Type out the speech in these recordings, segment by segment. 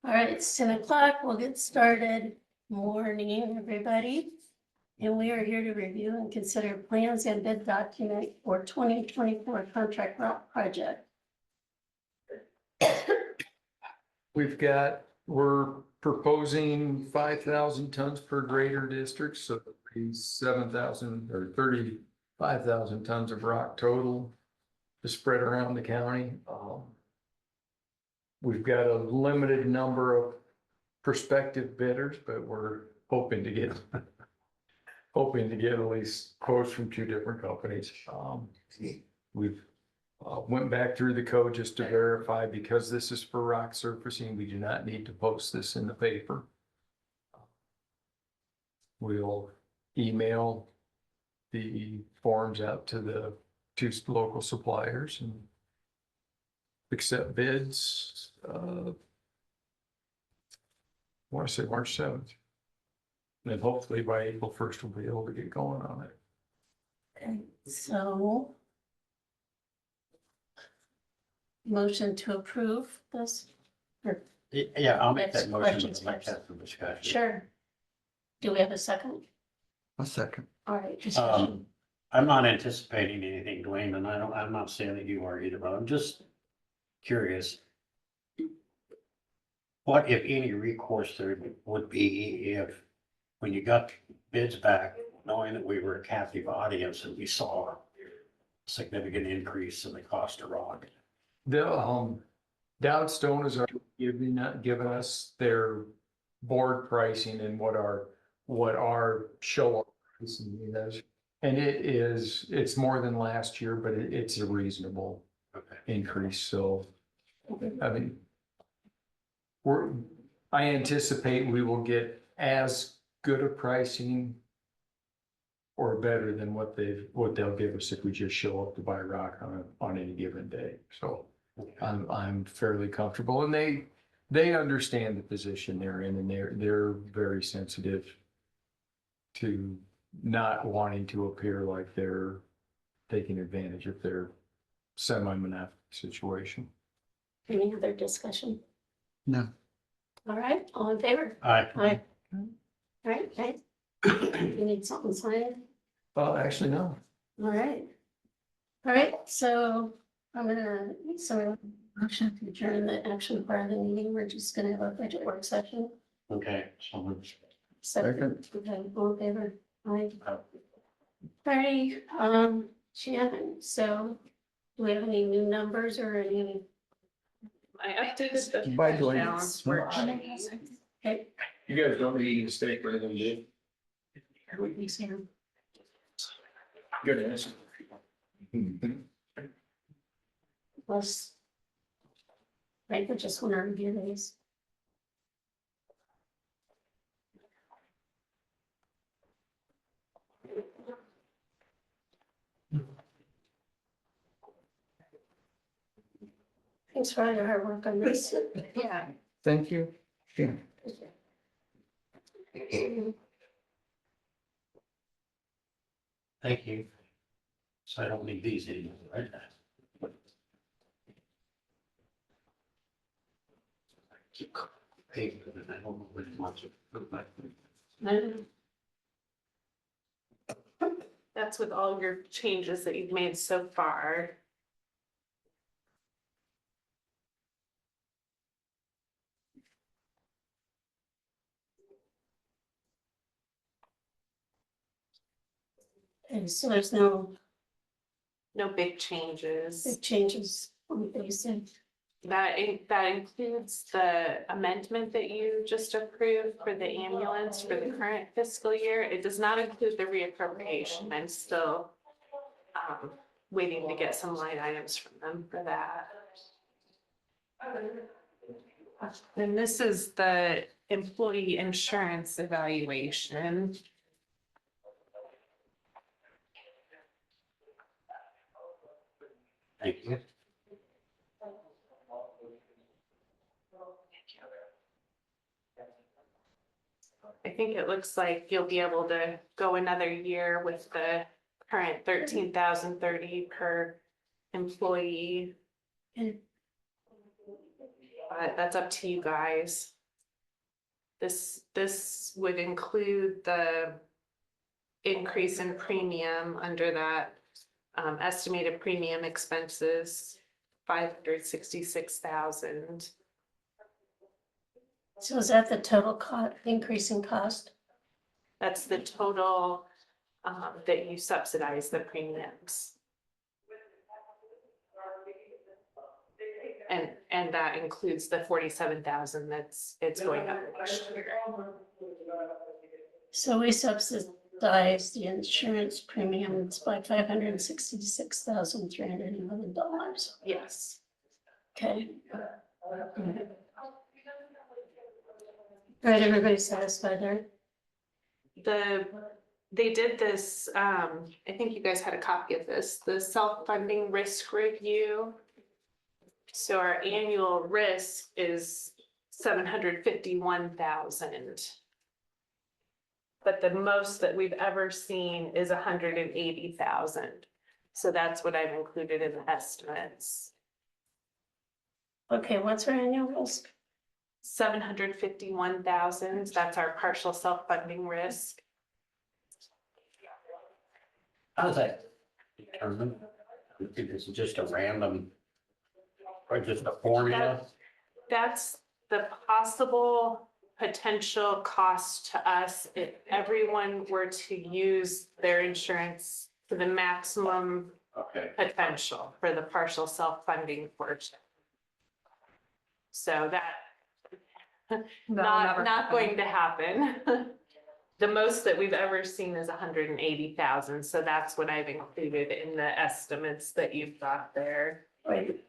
All right, it's 10 o'clock. We'll get started. Morning, everybody. And we are here to review and consider plans and bid document for 2024 contract route project. We're proposing 5,000 tons per grader district, so 7,000 or 35,000 tons of rock total to spread around the county. We've got a limited number of prospective bidders, but we're hoping to get at least quotes from 2 different companies. We've went back through the code just to verify, because this is for rock surfacing, we do not need to post this in the paper. We'll email the forms out to the 2 local suppliers and accept bids. I want to say March 7th. And then hopefully by April 1st, we'll be able to get going on it. Okay, so motion to approve this? Or- Yeah, I'll make Next that motion, questions but I'd like to first. have some discussion. Sure. Do we have a second? A second. All right, discussion. I'm not anticipating anything, Dwayne, and I'm not saying that you are either, but I'm just curious. What, if any, recourse there would be if, when you got bids back, knowing that we were a captive audience and we saw a significant increase in the cost of rock? The Downstone has already given us their board pricing and what our show up pricing is. And it's more than last year, but it's a reasonable increase. So, I mean, I anticipate we will get as good a pricing or better than what they'll give us if we just show up to buy rock on any given day. So I'm fairly comfortable, and they understand the position they're in, and they're very sensitive to not wanting to appear like they're taking advantage of their semi-monopoly situation. Any other discussion? No. All right, all in favor? Aye. Aye. All right, okay. You need something signed? Actually, no. All right. All right, so I'm gonna, motion to adjourn the action part of the meeting. We're just gonna have a budget work session. Okay, so much. Second. Okay, all in favor? Aye. Aye. All right, Shannon, so do we have any new numbers or any? I updated the By cash Dwayne. balance worksheet. Okay. You guys don't need to stay for anything, do you? Everything's here. Good answer. Plus. Right, we just want to review these. Thanks for all your hard work on this. Yeah. Thank you. Yeah. Thank you. So I don't need these anymore, right? Keep paying for them. I don't know which ones are good, but That's with all your changes that you've made so far. And so there's no No big changes. big changes on the basic. That includes the amendment that you just approved for the ambulance for the current fiscal year. It does not include the reappropriation. I'm still waiting to get some line items from them for that. And this is the employee insurance evaluation. thank you. I think it looks like you'll be able to go another year with the current 13,030 per employee. Okay. But that's up to you guys. This would include the increase in premium under that estimated premium expenses, 566,000. So is that the total increase in cost? That's the total that you subsidize the premiums. And that includes the 47,000 it's going up next year. So we subsidize the insurance premiums by $566,311. Yes. Okay. Right, everybody satisfied there? They did this, I think you guys had a copy of this, the self-funding risk review. So our annual risk is 751,000. But the most that we've ever seen is 180,000. So that's what I've included in the estimates. Okay, what's our annual risk? 751,000, that's our partial self-funding risk. How does that determine? Is it just a random, or just a formula? That's the possible potential cost to us if everyone were to use their insurance to the maximum Okay. potential for the partial self-funding portion. So that, not going to happen. The most that we've ever seen is 180,000, so that's what I've included in the estimates that you've got there. Right.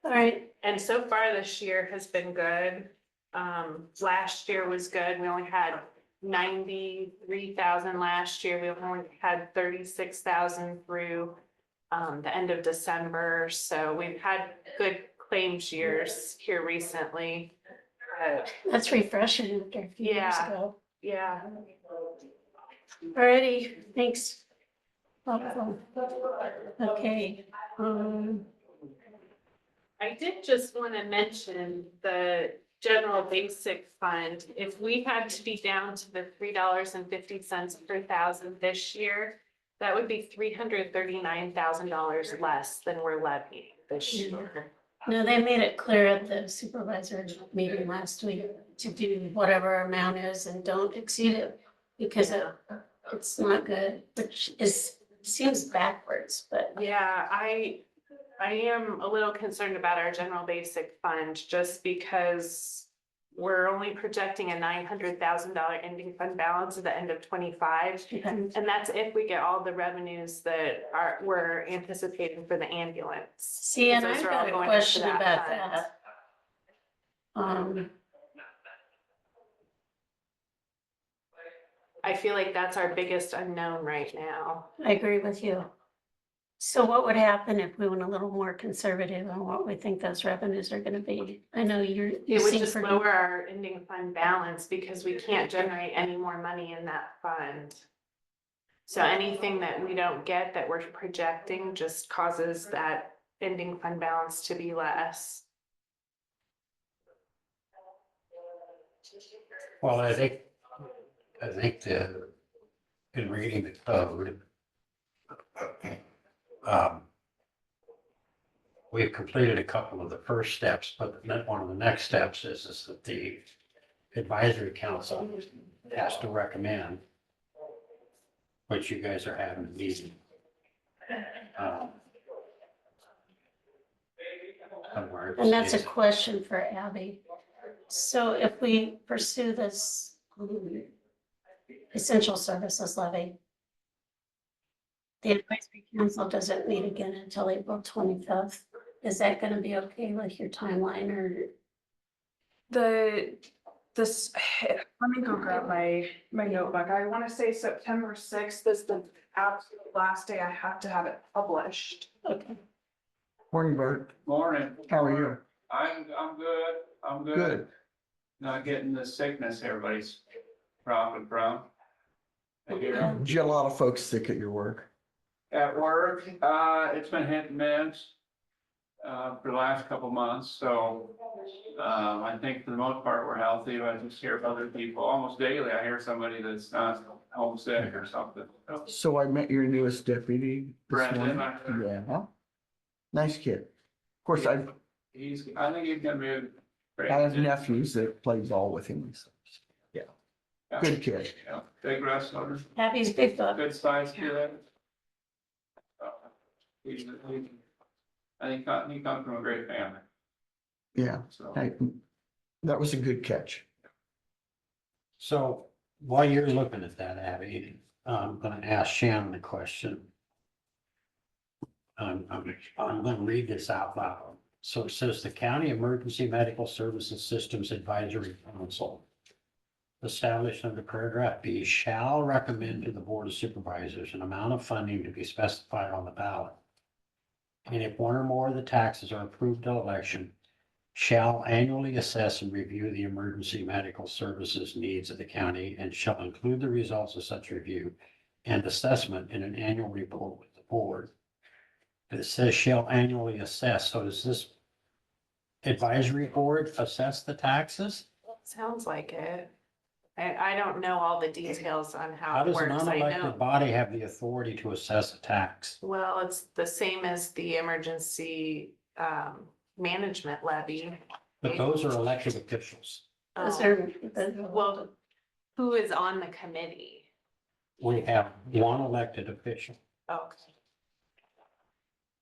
All right, And so far this year has been good. Last year was good. We only had 93,000 last year. We only had 36,000 through the end of December. So we've had good claims years here recently. that's refreshing after a few years Yeah. ago. Yeah. Alrighty, thanks. Helpful. Okay, I did just want to mention the general basic fund. If we had to be down to the $3.50 per thousand this year, that would be $339,000 less than we're levying this year. no, they made it clear at the supervisor meeting last week to do whatever amount is and don't exceed it because it's not good, which seems backwards, but Yeah, I am a little concerned about our general basic fund just because we're only projecting a $900,000 ending fund balance at the end of 25. okay. And that's if we get all the revenues that we're anticipating for the ambulance. See, and Those I've are all got a going into question that about fund. that. I feel like that's our biggest unknown right now. I agree with you. So what would happen if we went a little more conservative on what we think those revenues are gonna be? I know you It would seem just pretty. lower our ending fund balance because we can't generate any more money in that fund. So anything that we don't get that we're projecting just causes that ending fund balance to be less. Well, I think in reading the code, we've completed a couple of the first steps, but one of the next steps is that the advisory council has to recommend, which you guys are having a meeting. Somewhere. And that's a question for Abby. So if we pursue this essential services levy, the advisory council doesn't meet again until April 25th. Is that gonna be okay with your timeline or? Let me go grab my notebook. I want to say September 6th is the absolute last day I have to have it published. Okay, Morning, Bert. Morning. How are you? I'm good. I'm good. Good. Not getting the sickness everybody's dropping from. I hear Yeah. Did you have a lot of folks sick at your work? at work, it's been hit and miss. for the last couple months, so. I think for the most part, we're healthy, but I just hear of other people, almost daily, I hear somebody that's not homesick or something. So, So I met your newest deputy this Brandon, morning. Yeah. Nice kid. Of course, I think he's gonna be a great. I have nephews that play ball with him. So, yeah, Yeah. good kid. Yeah, big wrestler, Happy's big dog. good size kid. He's, I think he comes from a great family, Yeah, so. that was a good catch. So while you're looking at that, Abby, I'm gonna ask Shannon a question. I'm gonna read this out loud. So it says the County Emergency Medical Services Systems Advisory Council, established under paragraph B, shall recommend to the Board of Supervisors an amount of funding to be specified on the ballot. And if one or more of the taxes are approved at election, shall annually assess and review the emergency medical services needs of the county and shall include the results of such review and assessment in an annual report with the board. It says shall annually assess, so does this advisory board assess the taxes? Sounds like it. I don't know all the details on How how it does an works. I unelected know, body have the authority to assess a tax? well, it's the same as the emergency, management levy. But those are elected officials. Those Um, are, Well, who is on the committee? We have one elected official. Okay.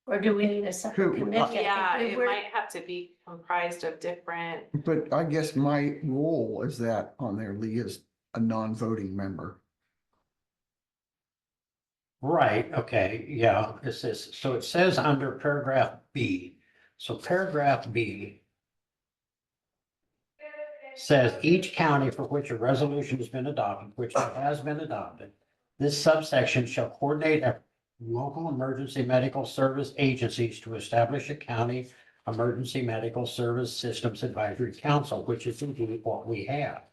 or do we need a separate Who- committee? I think Yeah, we it were- might have to be comprised of different, But I guess my role is that on there, Lee, is a non-voting member. Right, okay, yeah, it says, so it says under paragraph B. So paragraph B says each county for which a resolution has been adopted, which has been adopted, this subsection shall coordinate local emergency medical service agencies to establish a county emergency medical service systems advisory council, which is indeed what we have,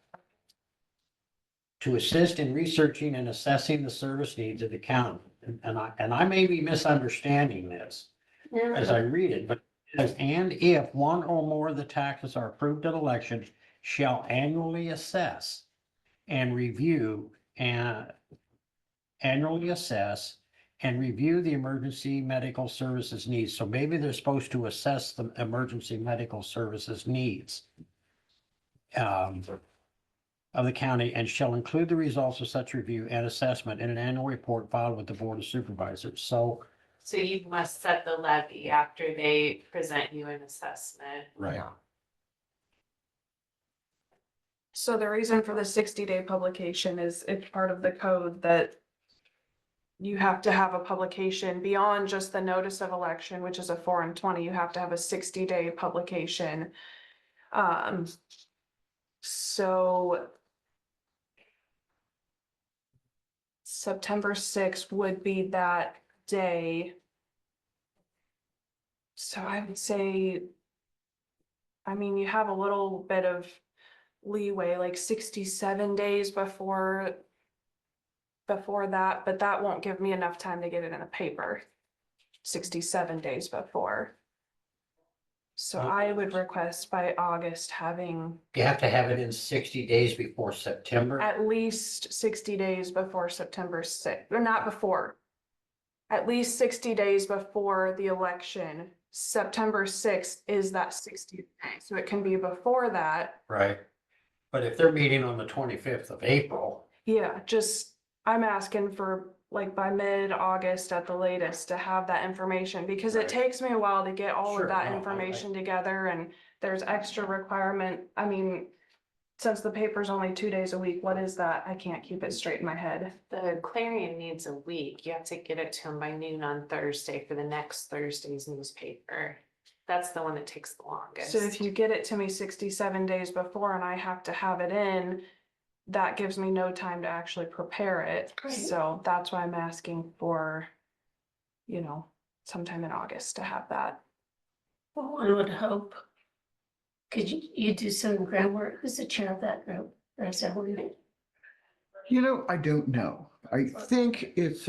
to assist in researching and assessing the service needs of the county. And I may be misunderstanding this as I read it, but it says, and if one or more of the taxes are approved at election, shall annually assess and review and annually assess and review the emergency medical services needs. So maybe they're supposed to assess the emergency medical services needs of the county and shall include the results of such review and assessment in an annual report filed with the Board of Supervisors. So. so you must set the levy after they present you an assessment. Right. So the reason for the 60-day publication is it's part of the code that you have to have a publication beyond just the notice of election, which is a 4 and 20, you have to have a 60-day publication. So September 6th would be that day. So I would say, I mean, you have a little bit of leeway, like 67 days before that, but that won't give me enough time to get it in the paper. 67 days before. So I would request by August having You have to have it in 60 days before September. at least 60 days before September 6th, or not before. At least 60 days before the election. September 6th is that 60 days, so it can be before that. Right. But if they're meeting on the 25th of April, Yeah, just, I'm asking for like by mid-August at the latest to have that information, because Right. it takes me a while to get all Sure, of that no, I- information together, and there's extra requirement, I mean, since the paper's only 2 days a week, what is that? I can't keep it straight in my head. The Clarion needs a week. You have to get it to them by noon on Thursday for the next Thursday's newspaper. That's the one that takes the longest. So if you get it to me 67 days before and I have to have it in, that gives me no time to actually prepare it. Right. So that's why I'm asking for, sometime in August to have that. Well, one would hope. Could you do some groundwork? Who's the chair of that group? Or is that one? I don't know. I think it's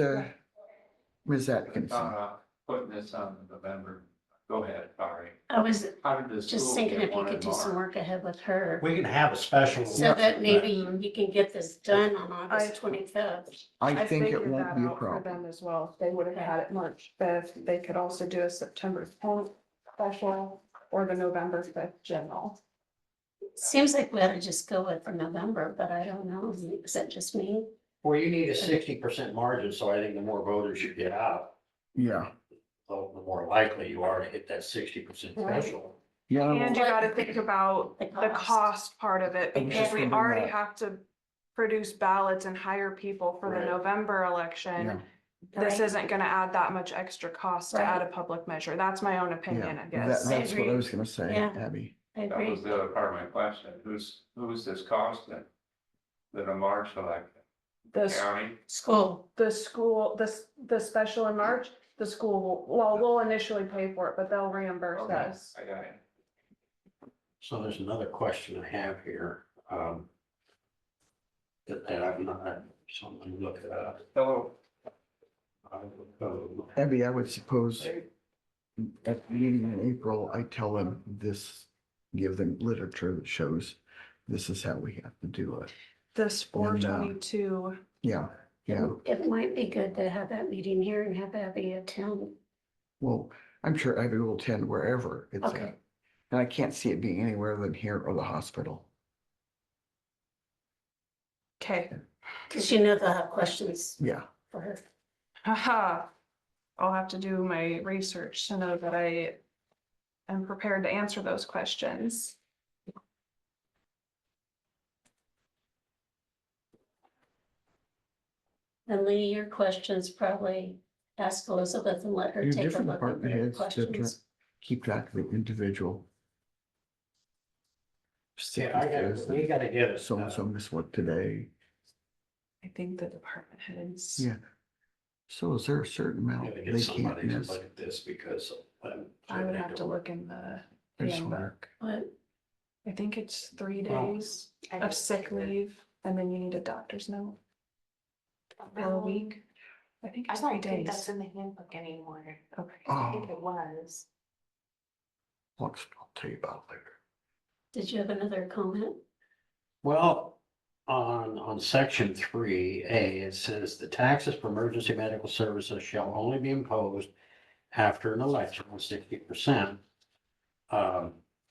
Ms. I Atkinson. thought about putting this on November, Go ahead, sorry. I was How did the just school thinking get if you one could in do some March? work ahead with her, We can have a special. so that maybe you can get this done on August I- 25th. I think it figured won't that be a out for problem. them as well. If they would have Okay. had it March 5th, they could also do a September 10th special or the November 5th general. Seems like we ought to just go with November, but I don't know. Is that just me? Well, you need a 60% margin, so I think the more voters you get out, Yeah, the more likely you are to hit that 60% Right. threshold. yeah. And you What- gotta think about The the cost. cost part of it, I was because just we wondering already that. have to produce ballots and hire people for the Right. November Yeah. election. This Right. isn't gonna add that much extra cost to add a Right. public measure. That's my own opinion, I Yeah, guess. that's what I agree. was gonna say, Yeah. Abby. I That agree. was the other part of my question. Who's this costing? The March election? The, County? School. the school, the special in March, the school, well, we'll initially pay for it, but they'll reimburse Okay, us. I got it. So there's another question I have here, that I've not, so I'm gonna look it up. Hello. Abby, I would suppose at the meeting in April, I tell them this, give them literature that shows this is how we have to do it. This And, 422, Yeah, yeah. It might be good to have that meeting here and have Abby attend. Well, I'm sure Abby will attend wherever it's Okay. at. And I can't see it being anywhere than here or the hospital. okay, Cause you know they'll have questions Yeah, for her. haha. I'll have to do my research to know that I am prepared to answer those questions. And Lee, your questions probably ask Elizabeth and let her Your take a different look at department your heads that questions. keep track of the individual. We gotta get it. So and so missed what today. I think the department heads. Yeah. So is there a certain amount Gotta get they can't somebody to miss? look at this because. I would have to look in the I just wonder. handbook. But I think it's 3 Well, days of sick leave, and then you need a doctor's note for a week. I think I it's 3 don't think that's days. in the handbook anymore. Okay. I think Oh, it was. I'll tell you about it later. did you have another comment? Well, on section 3A, it says the taxes for emergency medical services shall only be imposed after an election on 60%.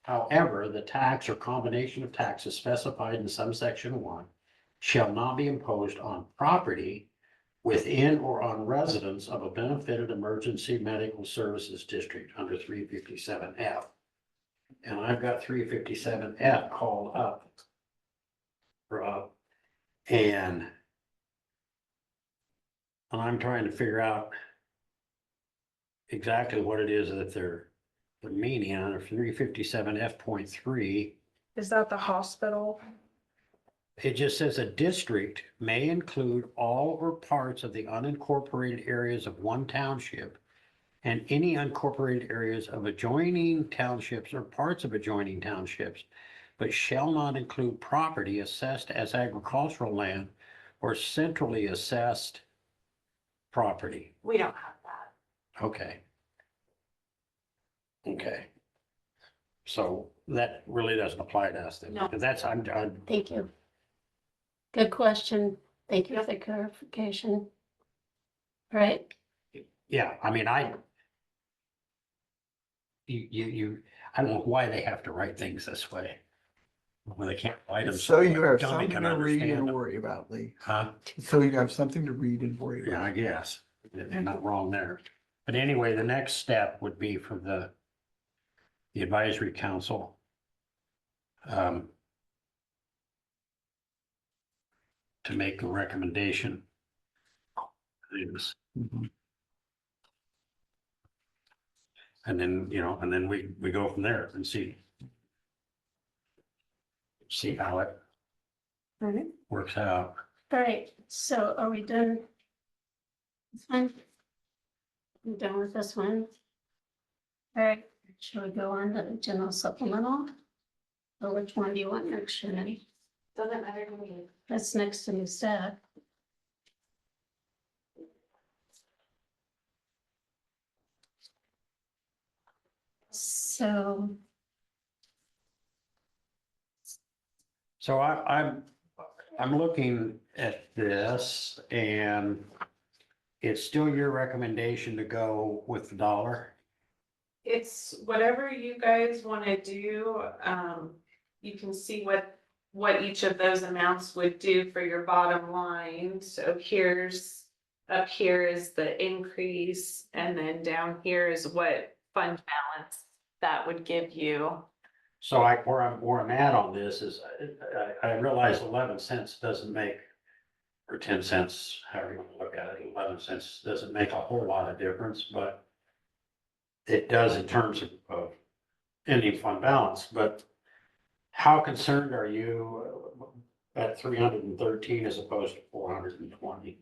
However, the tax or combination of taxes specified in subsection 1 shall not be imposed on property within or on residents of a benefited emergency medical services district under 357F. And I've got 357F called up. And I'm trying to figure out exactly what it is that they're meaning under 357F.3. Is that the hospital? It just says a district may include all or parts of the unincorporated areas of one township and any unincorporated areas of adjoining townships or parts of adjoining townships, but shall not include property assessed as agricultural land or centrally assessed property. We don't have that. Okay. Okay. So that really doesn't apply to us then. No. That's, I'm. Thank you. Good question. Thank you for the clarification. Right, Yeah, I mean, I don't know why they have to write things this way. When they can't write them. So you have dummy something can to read understand and them. worry about, Lee. Huh? So you have something to read and worry Yeah, about. I guess. They're not wrong there. But anyway, the next step would be for the advisory council. To make a recommendation. Things. Mhm. And then, and then we go from there and see. See how it Right. works out. all right, so are we done? This one? I'm done with this one. All right, shall we go on to the general supplemental? Or which one do you want next, Shannon? Doesn't matter to me. That's next to new staff. So, So I'm looking at this and it's still your recommendation to go with the dollar? It's whatever you guys wanna do, you can see what each of those amounts would do for your bottom line. So up here is the increase, and then down here is what fund balance that would give you. So where I'm at on this is, I realize 11 cents doesn't make, or 10 cents, however you want to look at it, 11 cents doesn't make a whole lot of difference, but it does in terms of ending fund balance, but how concerned are you at 313 as opposed to 420?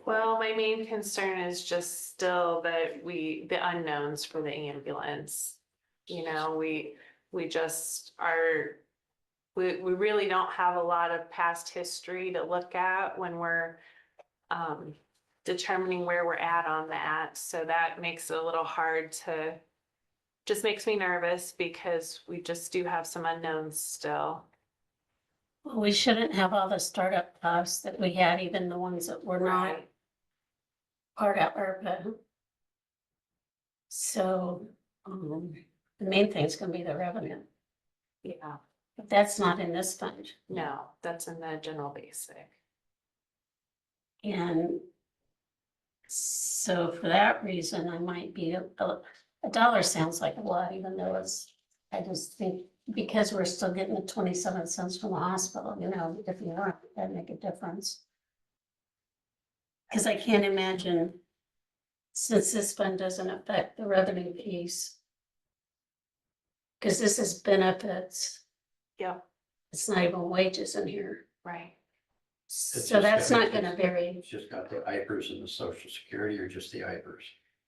Well, my main concern is just still that the unknowns for the ambulance. You know, we just are, we really don't have a lot of past history to look at when we're determining where we're at on that. So that makes it a little hard to, just makes me nervous because we just do have some unknowns still. well, we shouldn't have all the startup costs that we had, even the ones that were not Right. part of ARPA. So, the main thing is gonna be the revenue, Yeah, but that's not in this fund. no, that's in the general basic. And so for that reason, I might be, a dollar sounds like a lot, even though I just think because we're still getting the 27 cents from the hospital, you know, if you aren't, that'd make a difference. Cause I can't imagine, since this fund doesn't affect the revenue piece. Cause this is benefits, Yeah, it's not even wages in here, right. so that's not gonna vary. It's just got the IPERS and the social security, or just the IPERS?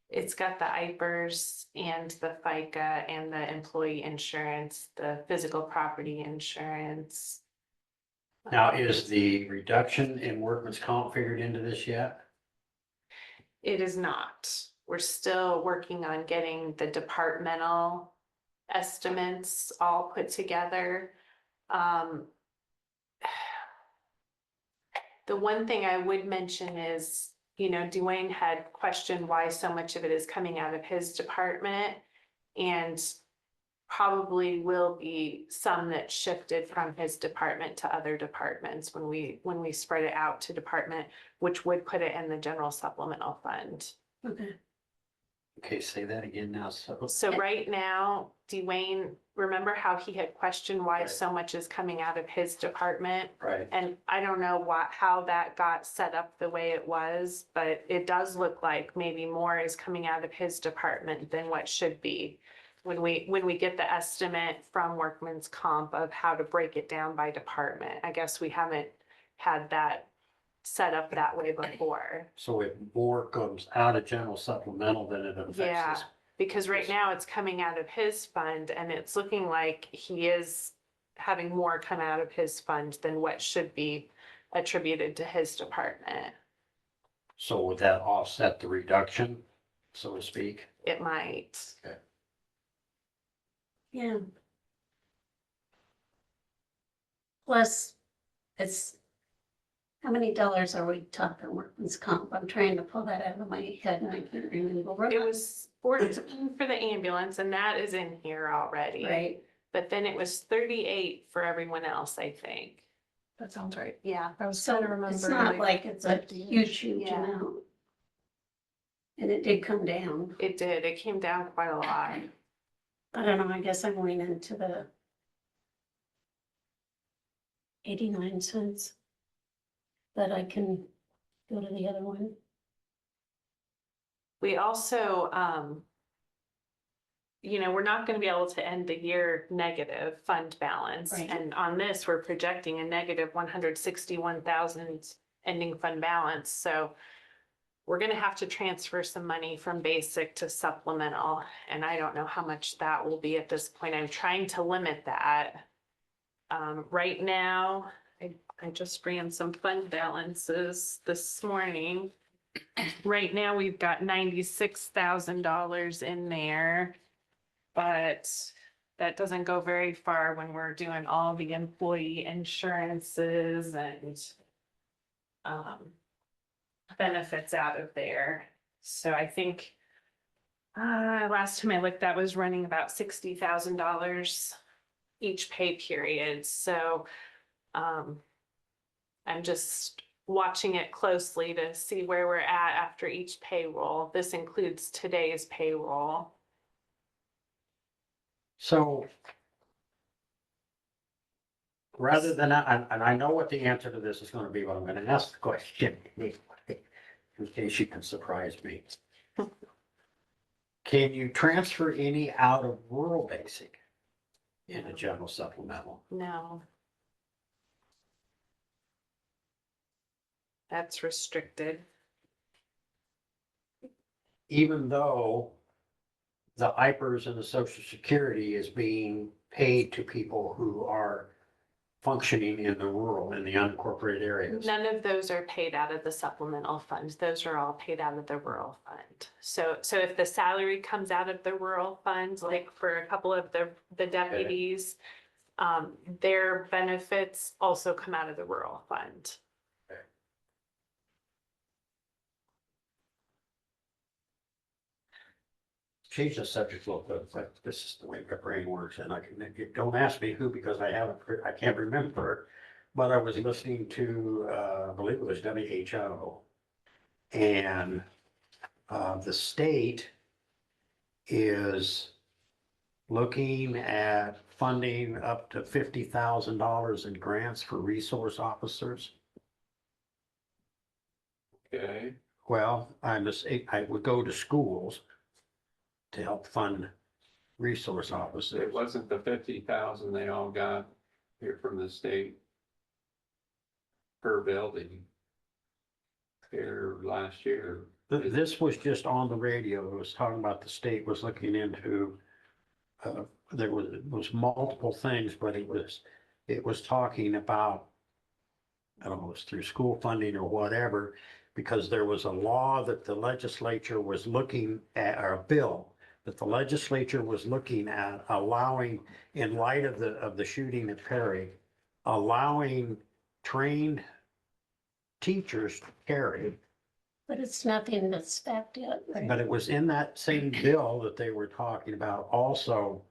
It's got the IPERS and the FICA and the employee insurance, the physical property insurance. Now, is the reduction in workman's comp figured into this yet? It is not. We're still working on getting the departmental estimates all put together. The one thing I would mention is, you know, Dwayne had questioned why so much of it is coming out of his department. And probably will be some that shifted from his department to other departments when we spread it out to department, which would put it in the general supplemental fund. Okay. Okay, say that again now. So right now, Dwayne, remember how he had questioned why Right. so much is coming out of his department? Right, And I don't know how that got set up the way it was, but it does look like maybe more is coming out of his department than what should be. When we get the estimate from Workman's Comp of how to break it down by department, I guess we haven't had that set up that way before. so if more comes out of general supplemental, then it affects Yeah, this. because right now it's coming out of his fund and it's looking like he is having more come out of his fund than what should be attributed to his department. So would that offset the reduction, so to speak? It might. Yeah. Plus, it's, how many dollars are we talking workman's comp? I'm trying to pull that out of my head and I can't remember. It was 14 for the ambulance and that is in here already. Right, But then it was 38 for everyone else, I think. That sounds right. Yeah. I was so trying to remember. it's not like it's a 50-ish. huge Yeah. amount. And it did come down. It did. It came down quite a lot. I don't know, I guess I'm going into the 89 cents. But I can go to the other one. We also, you know, we're not gonna be able to end the year negative fund balance. Right. And on this, we're projecting a negative 161,000 ending fund balance, so we're gonna have to transfer some money from basic to supplemental, and I don't know how much that will be at this point. I'm trying to limit that. Right now, I just ran some fund balances this morning. Right now, we've got $96,000 in there. But that doesn't go very far when we're doing all the employee insurances and benefits out of there. So I think last time I looked, that was running about $60,000 each pay period. So I'm just watching it closely to see where we're at after each payroll. This includes today's payroll. So rather than, and I know what the answer to this is gonna be, but I'm gonna ask the question in case you can surprise me. Can you transfer any out of rural basic in a general supplemental? No. That's restricted. Even though the IPERS and the Social Security is being paid to people who are functioning in the rural, in the unincorporated areas. None of those are paid out of the supplemental fund. Those are all paid out of the rural fund. So if the salary comes out of the rural fund, like for a couple of the deputies, their benefits also come out of the rural fund. Change the subject a little bit, but this is the way my brain works, and don't ask me who, because I can't remember. But I was listening to, I believe it was WHO. And the state is looking at funding up to $50,000 in grants for resource officers. Okay, Well, I would go to schools to help fund resource officers. it wasn't the 50,000 they all got here from the state per building here last year. This was just on the radio. It was talking about the state was looking into, there was multiple things, but it was talking about, I don't know, it was through school funding or whatever, because there was a law that the legislature was looking at, or a bill that the legislature was looking at allowing, in light of the shooting at Perry, allowing trained teachers to carry. But it's nothing that's backed yet, right? But it was in that same bill that they were talking about also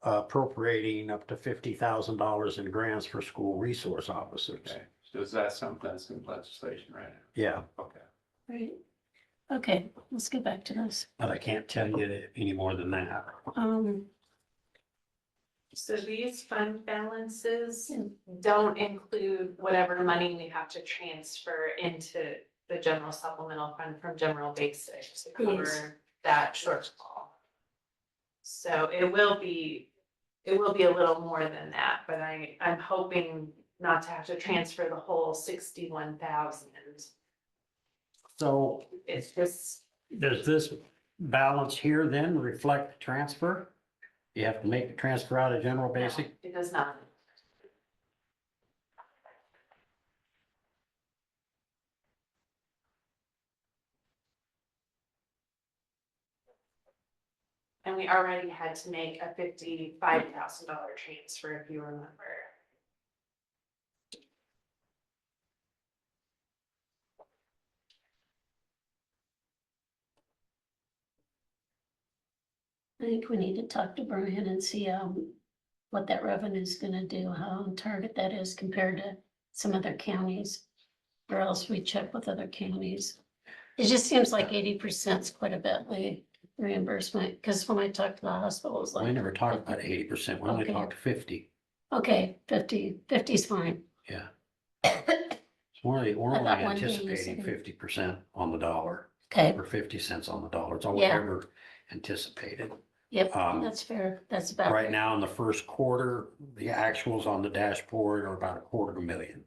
appropriating up to $50,000 in grants for school resource officers. Okay, so is that something that's in legislation right now? Yeah, Okay. Right. Okay, let's get back to this. but I can't tell you any more than that. So these fund balances don't include whatever money we have to transfer into the general supplemental fund from general basic to Yes. cover that shortfall. So it will be a little more than that, but I'm hoping not to have to transfer the whole 61,000. So It's just, does this balance here then reflect the transfer? You have to make the transfer out of general basic? it does not. And we already had to make a $55,000 transfer, if you remember. I think we need to talk to Brian and see what that revenue is gonna do, how on target that is compared to some other counties. Or else we check with other counties. It just seems like 80% is quite a bit, Lee, reimbursement, because when I talked to the hospital, it was We like, never talked about 80%, we only Okay. talked 50, okay, 50 is fine. yeah. We're only thought one day you anticipating said- 50% on the dollar, Okay, or 50 cents on the dollar, it's all we Yeah. ever anticipated. yep, Um, that's fair, that's about Right right. now, in the first quarter, the actuals on the dashboard are about $250,000.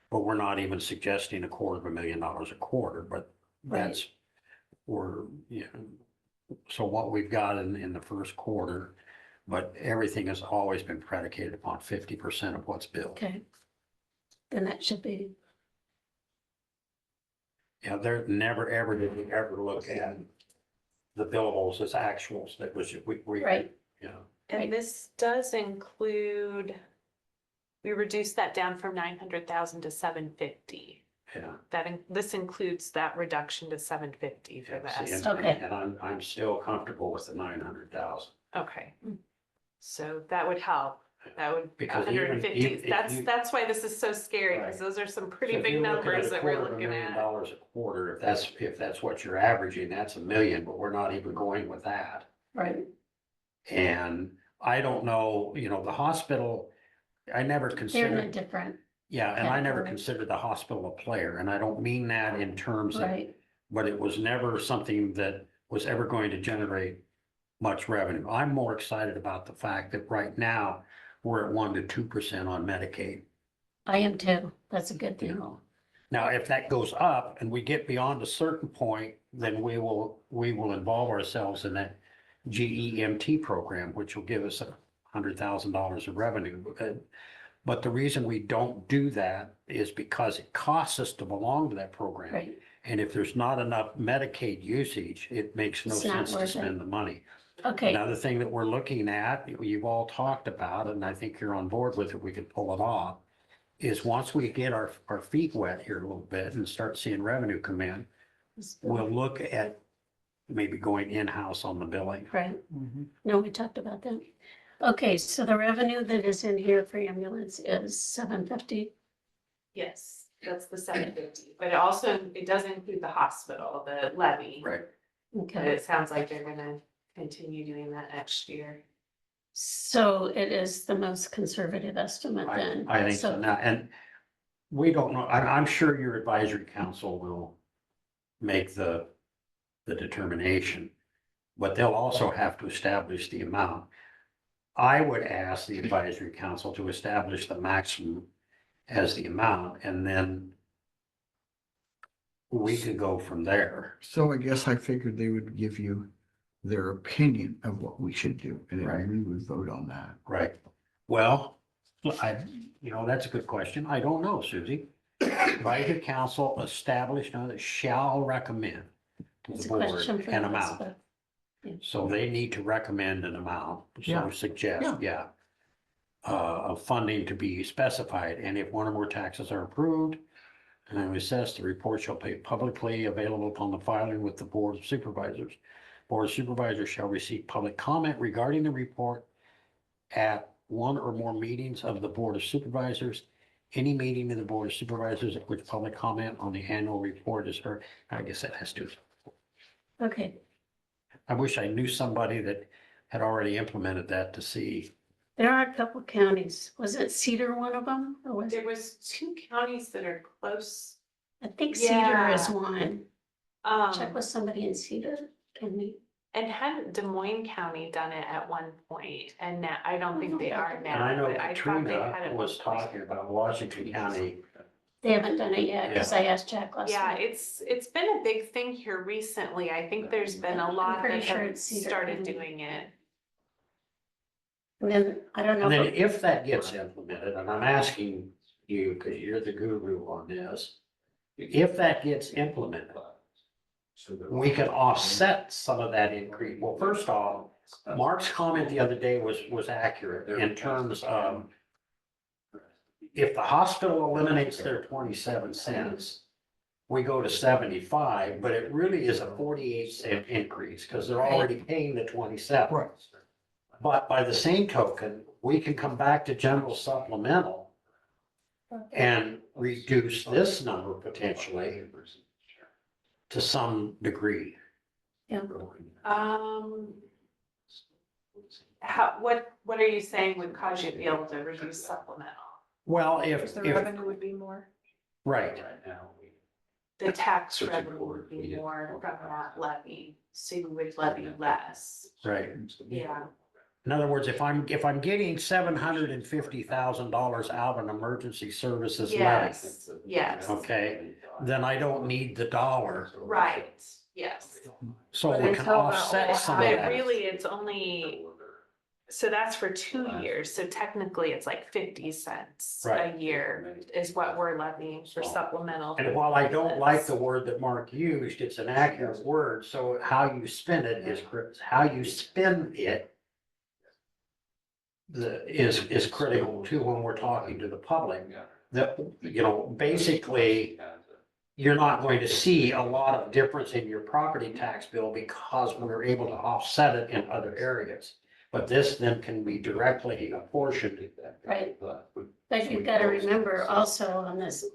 But we're not even suggesting $250,000 a quarter, but that's, so what we've got in the first quarter, but everything has always been predicated upon 50% of what's billed. Okay. Then that should be, Yeah, there never, ever did we ever look at the billables as actuals. That was, we, Right, you know, Right. And this does include, we reduced that down from 900,000 to 750. yeah. This includes that reduction to 750 for the See, and- estimate. Okay. And I'm still comfortable with the 900,000. Okay. So that would help. That would, Because even 150, if you- that's why this is so scary, because Right. those are some So pretty if big you're looking at numbers a that we're quarter of a looking million at. dollars a quarter, if that's what you're averaging, that's $1 million, but we're not even going with that. right. And I don't know, the hospital, I never They're in a considered, different, yeah, and I never category. considered the hospital a player, and I don't mean that in terms of, right, but it was never something that was ever going to generate much revenue. I'm more excited about the fact that right now, we're at 1 to 2% on Medicaid, I am too. That's a good you thing. know. Now, if that goes up and we get beyond a certain point, then we will involve ourselves in that GEMT program, which will give us $100,000 of revenue. But the reason we don't do that is because it costs us to belong to that program. Right, And if there's not enough Medicaid usage, it makes no It's not sense to worth it. spend the money. okay, Another thing that we're looking at, you've all talked about, and I think you're on board with it, we could pull it off, is once we get our feet wet here a little bit and start seeing revenue come in, we'll look at maybe going in-house on the billing. right. No, we talked about that. Okay, so the revenue that is in here for ambulance is 750. Yes, that's the 750, but it does include the hospital, the levy. Right. But Okay, it sounds like they're gonna continue doing that next year. so it is the most conservative estimate then. I think so now, and we don't know, I'm sure your advisory council will make the determination, but they'll also have to establish the amount. I would ask the advisory council to establish the maximum as the amount, and then we could go from there. So I guess I figured they would give you their opinion of what we should do, and Right. then we would vote on that. Right. Well, that's a good question. I don't know, Susie. Advisory council established, that shall recommend to It's the a board question for an us, amount. but So they need to recommend an amount, Yeah. so suggest, yeah. Of funding to be specified, and if one or more taxes are approved and assessed, the report shall be publicly available upon the filing with the Board of Supervisors. Board of Supervisors shall receive public comment regarding the report at one or more meetings of the Board of Supervisors. Any meeting of the Board of Supervisors at which public comment on the annual report is heard. I guess that has to. okay, I wish I knew somebody that had already implemented that to see. there are a couple counties. Was it Cedar one of them? Or was There it, was 2 counties that are close. I think Cedar is Yeah. one. Check with somebody in Cedar. Can we? And hadn't Des Moines County done it at one point, and now, I don't think they are And I now, know but I thought they had Katrina it. was talking about Washington County. They haven't done it yet, because I asked Jack last Yeah, night. it's been a big thing here recently. I think there's been a lot pretty that sure have it's Cedar started County. doing it. And then, I don't And then know, if that gets implemented, and I'm asking you, because you're the guru on this, if that gets implemented, we can offset some of that increase. Well, first off, Mark's comment the other day was accurate in terms of if the hospital eliminates their 27 cents, we go to 75, but it really is a 48-cent increase because they're already paying the 27. Right. But by the same token, we can come back to general supplemental and reduce this number potentially to some degree. What are you saying would cause you to be able to reduce supplemental? Well, Because the revenue would be more. right, The tax revenue would be more from that levy, so you would levy less. right. Yeah. In other words, if I'm getting $750,000 out of an emergency services levy, Yes, yes, okay, then I don't need the dollar. right, yes. So But we can until that offset all some of But that. really, it's only So that's for 2 years, so technically it's like 50 cents a Right. year is what we're levying for supplemental. And while I don't like the word that Mark used, it's an accurate word, so how you spend it is, how you spend it is critical too when we're talking to the public. That, you know, basically, you're not going to see a lot of difference in your property tax bill because we're able to offset it in other areas. But this then can be directly apportioned. Right. But you've got to remember also on this,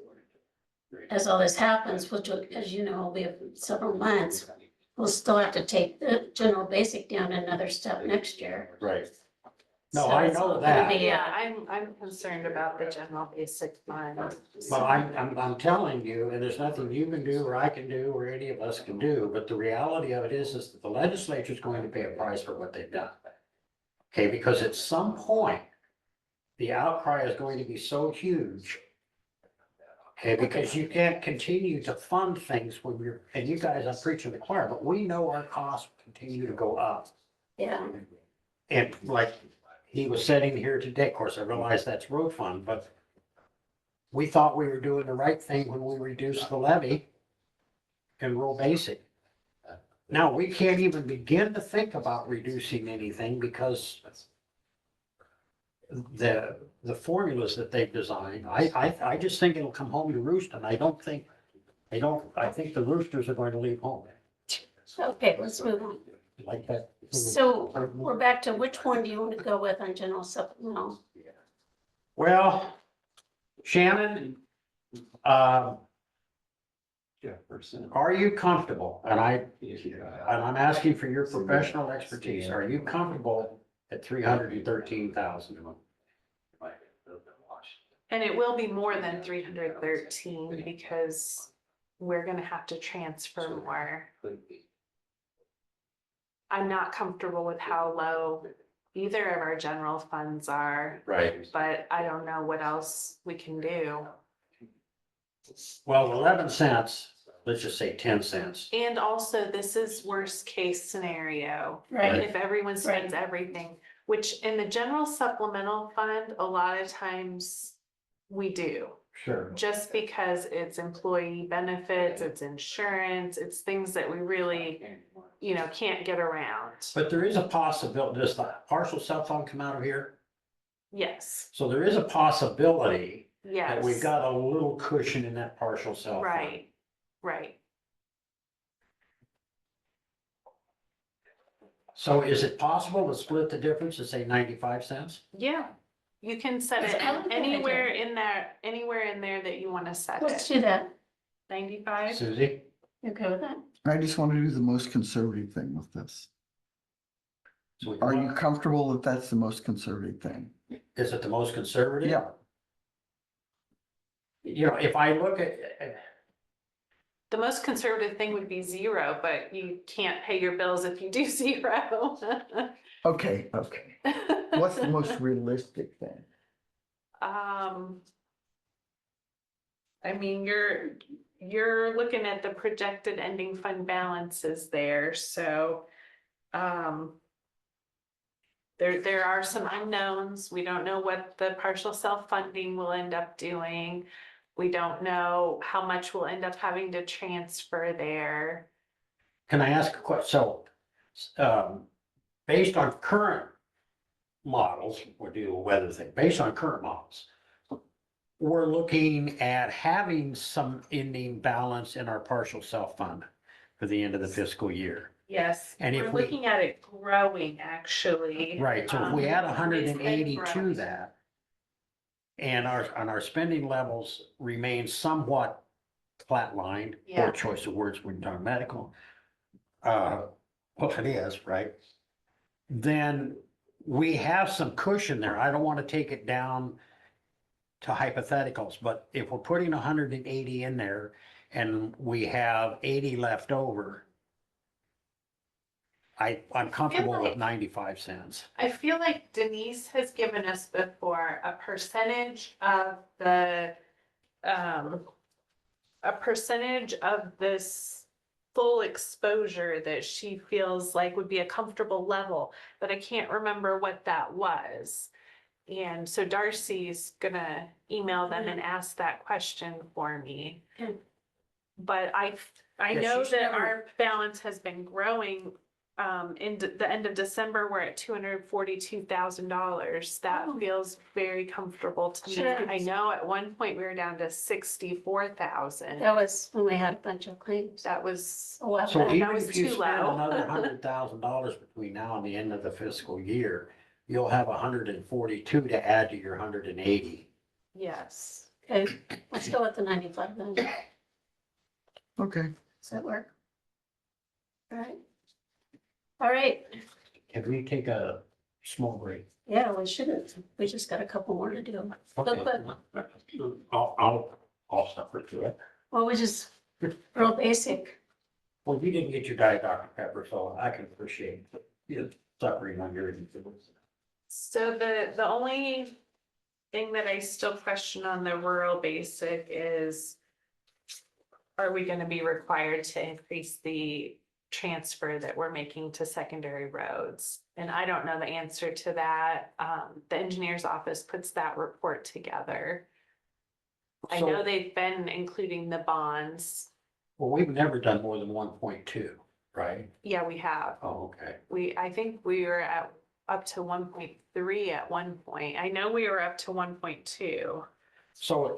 as all this happens, which, as you know, will be several months, we'll still have to take the general basic down another step next year. Right. No, So I it's know gonna that. be, Yeah, I'm concerned about the general basic fund. But I'm telling you, and there's nothing you can do or I can do or any of us can do, but the reality of it is that the legislature is going to pay a price for what they've done. Okay, because at some point, the outcry is going to be so huge. Okay, because you can't continue to fund things when you're, and you guys, I'm preaching to the choir, but we know our costs continue to go up. Yeah, And like he was sitting here today, of course, I realize that's road fund, but we thought we were doing the right thing when we reduced the levy in rural basic. Now, we can't even begin to think about reducing anything because the formulas that they've designed, I just think it'll come home to roost, and I think the roosters are going to leave home okay, let's move on. like that. So we're back to which one do you want to go with on general supplemental? Well, Shannon, Jefferson. are you comfortable? And I'm asking for your professional expertise. Are you comfortable at 313,000? And it will be more than 313 because we're gonna have to transfer more. I'm not comfortable with how low either of our general funds are, Right. but I don't know what else we can do. Well, 11 cents, let's just say 10 cents. And also, this is worst case scenario. Right. If everyone spends everything, which in the general supplemental fund, a lot of times we do. Sure. Just because it's employee benefits, it's insurance, it's things that we really, can't get around. But there is a possibility, does the partial self-fund come out of here? Yes, So there is a possibility that yes. we've got a little cushion in that partial self-fund. Right, right. So is it possible to split the difference to say 95 cents? Yeah, you can set it I like that anywhere in there that you want to set Let's it. do that. 95? Susie? You okay with that? I just want to do the most conservative thing with this. So we Are want- you comfortable that that's the most conservative thing? Is it the most conservative? Yeah. You know, if I look at, The most conservative thing would be 0, but you can't pay your bills if you do 0. Okay, okay. What's the most realistic thing? I mean, you're looking at the projected ending fund balances there, so, there are some unknowns. We don't know what the partial self-funding will end up doing. We don't know how much we'll end up having to transfer there. can I ask a question? So, based on current models, we'll do a weather thing, based on current models, we're looking at having some ending balance in our partial self-fund for the end of the fiscal year. Yes, And if we're we- looking at it growing, actually. Right, so if we add It's 180 been to growing. that, and our spending levels remain somewhat flatlined, Yeah. poor choice of words when you're talking medical. Well, it is, right? Then we have some cushion there. I don't want to take it down to hypotheticals, but if we're putting 180 in there and we have 80 left over, I'm comfortable with like- 95 cents. I feel like Denise has given us before a percentage of the, a percentage of this full exposure that she feels like would be a comfortable level, but I can't remember what that was. And so Darcy's gonna email them and ask that question for me. Okay. But I Yeah, know she's that never- our balance has been growing. In the end of December, we're at $242,000. That Oh. feels very comfortable to me. Sure. I know at one point we were down to 64,000. That was when we had a bunch of claims. That was, A while So back. that even was if you too spend low. another $100,000 between now and the end of the fiscal year, you'll have 142 to add to your 180. yes. Okay, let's go with the 95 then. Does Okay. that work? All right. All right, Can we take a small break? yeah, we shouldn't. We just got a couple more to do. Okay. I'll suffer through it. Well, we just, real basic. Well, you didn't get your Diet Dr. Pepper, so I can appreciate you suffering on your end. So the only thing that I still question on the rural basic is, are we gonna be required to increase the transfer that we're making to secondary roads? And I don't know the answer to that. The engineer's office puts that report together. I know So, they've been including the bonds. well, we've never done more than 1.2, right? Yeah, we have. Oh, okay. I think we were at up to 1.3 at one point. I know we were up to 1.2. So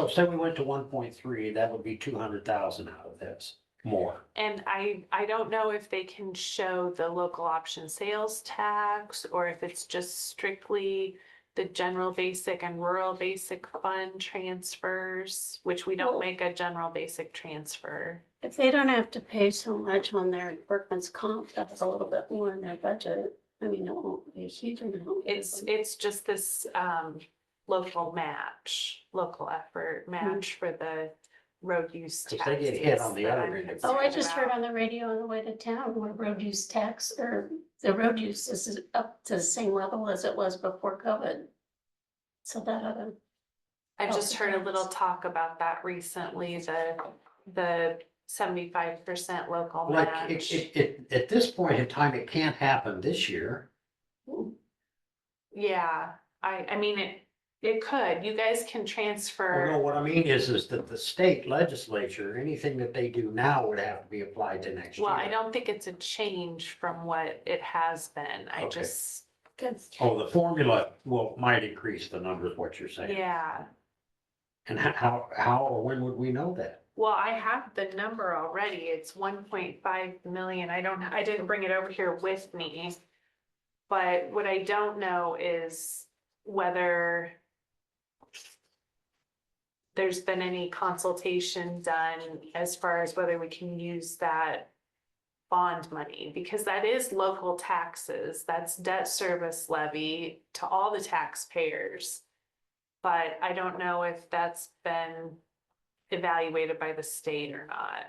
say we went to 1.3, that would be 200,000 out of this, more. And I don't know if they can show the local option sales tax or if it's just strictly the general basic and rural basic fund transfers, which we don't Well- make a general basic transfer. If they don't have to pay so much on their workman's comp, that's a little bit more in their budget. I mean, it won't be a huge amount. It's just this local match, local effort match for the road use Because taxes. they get hit on the that other I'm end. Oh, I concerned just heard about. on the radio on the way to town where road use tax or the road use is up to the same level as it was before COVID. So that oughta, I've Oh, just heard a little tax. talk about that recently, the 75% local Like, match. at this point in time, it can't happen this year. Yeah, I mean, it could, you guys can Well, no, transfer, what I mean is that the state legislature, anything that they do now would have to be applied to next year. well, I don't think it's a change from what it has been, I Okay. just, good. Oh, the formula might increase the numbers, what you're saying. yeah. And how or when would we know that? Well, I have the number already, it's 1.5 million, I didn't bring it over here with me. But what I don't know is whether there's been any consultation done as far as whether we can use that bond money, because that is local taxes, that's debt service levy to all the taxpayers. But I don't know if that's been evaluated by the state or not.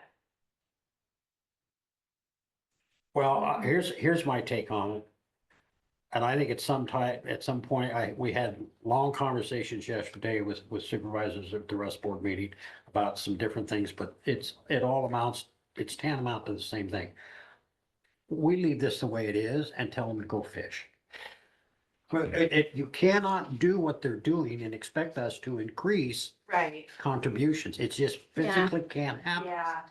Well, here's my take on it. And I think at some point, we had long conversations yesterday with supervisors at the rest board meeting about some different things, but it's tantamount to the same thing. We leave this the way it is and tell them to go fish. But you cannot do what they're doing and expect us to increase Right. contributions. It just physically can't happen. Yeah,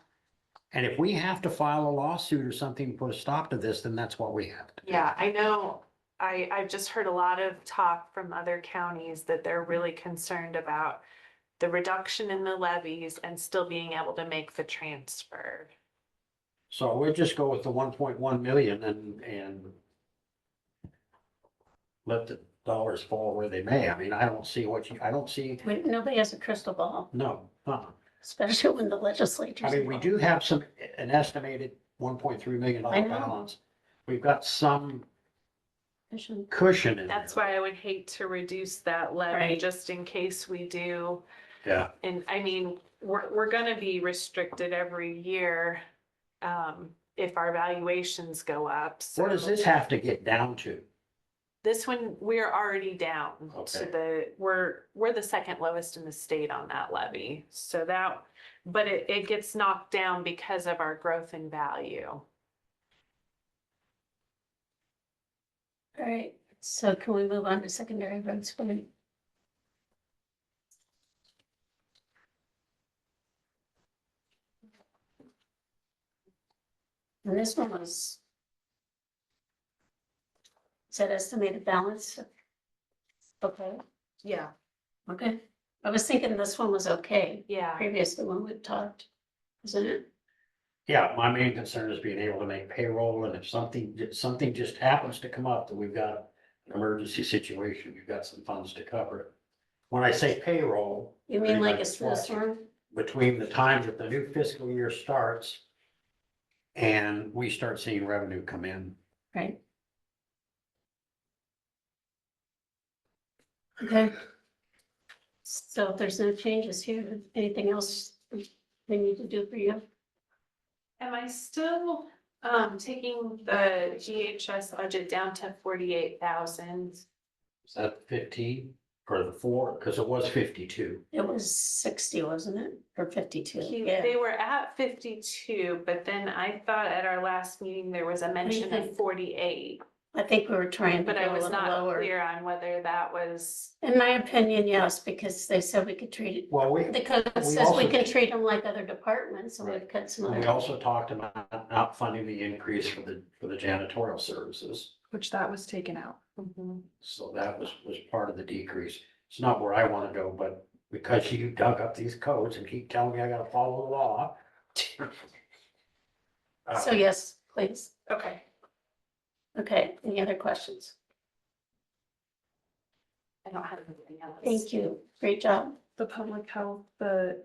And if we have to file a lawsuit or something to put a stop to this, then that's what we have to do. yeah, I know. I've just heard a lot of talk from other counties that they're really concerned about the reduction in the levies and still being able to make the transfer. So we'll just go with the 1.1 million and let the dollars fall where they may. I mean, I don't see, Nobody has a crystal ball, no. especially when the legislature's. I mean, we do have an estimated $1.3 million I know. balance. We've got some involved. cushion in That's there. why I would hate to reduce that levy Right. just in case we do. Yeah, And I mean, we're gonna be restricted every year, if our valuations go up, so. what does this have to get down to? This one, we're already down to Okay. we're the second lowest in the state on that levy. So but it gets knocked down because of our growth in value. All right, so can we move on to secondary roads for me? And this one was. Is that estimated balance? Okay, Yeah. okay. I was thinking this one was okay, Yeah, previous to when we've talked, isn't it? Yeah, my main concern is being able to make payroll, and if something just happens to come up that we've got an emergency situation, we've got some funds to cover it. When I say payroll. You mean like a everybody's watching. snowstorm? Between the time that the new fiscal year starts and we start seeing revenue come in. Right. Okay. So if there's no changes here, anything else we need to do for you? am I still, taking the GHS budget down to 48,000? Is that 15 or the 4? Because it was 52. It was 60, wasn't it? Or 52, yeah. They were at 52, but then I thought at our last meeting, there was a mention of think? 48. I think we were trying to But I go a was little not lower. clear on whether that was, In my opinion, yes, because they said we could treat it, Well, the code We says we also- can treat them like other departments, and we've cut some we other. also talked about not funding the increase for the janitorial services. Which that was taken out. So that was part of the decrease. It's not where I want to go, but because you dug up these codes and keep telling me I gotta follow the law. So yes, please. okay. Okay, any other questions? I don't have anything else. Thank you, great job. The public health, the,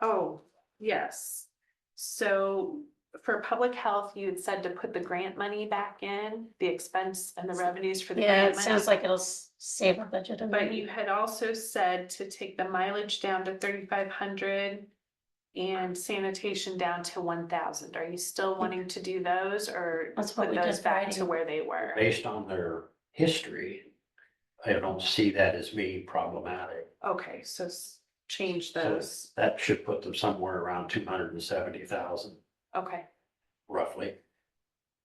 Oh, yes. So for public health, you had said to put the grant money back in, the expense and the revenues for the Yeah, grant it money. sounds like it'll save our budget a But bit. you had also said to take the mileage down to 3,500 and sanitation down to 1,000. Are you still wanting to do those or That's what put we those did back to Friday. where they were? Based on their history, I don't see that as being problematic. Okay, so change So those. that should put them somewhere around 270,000 Okay, roughly.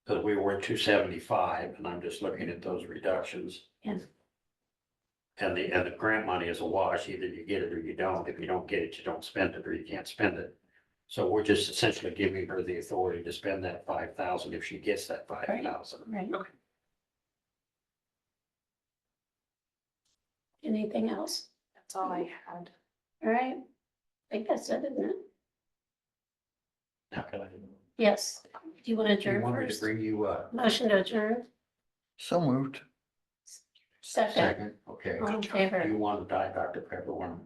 Because we were at 275 and I'm just looking at those reductions. Yeah. And the grant money is a wash, either you get it or you don't. If you don't get it, you don't spend it, or you can't spend it. So we're just essentially giving her the authority to spend that 5,000 if she gets that 5,000. Right. Okay. Anything else? that's all I had. All right, I think that's it, isn't it? How can I? Yes, do you want to Do you adjourn want me to first? bring you up? Motion to adjourn, So moved. second, Okay. all in Do favor? you want to die Dr. Pepper one?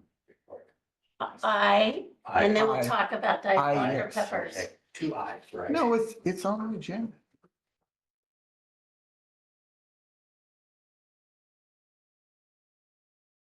Aye, and then we'll Aye. talk about Aye, Dr. yes. Peppers. Okay, 2 ayes, right? No, it's on the agenda.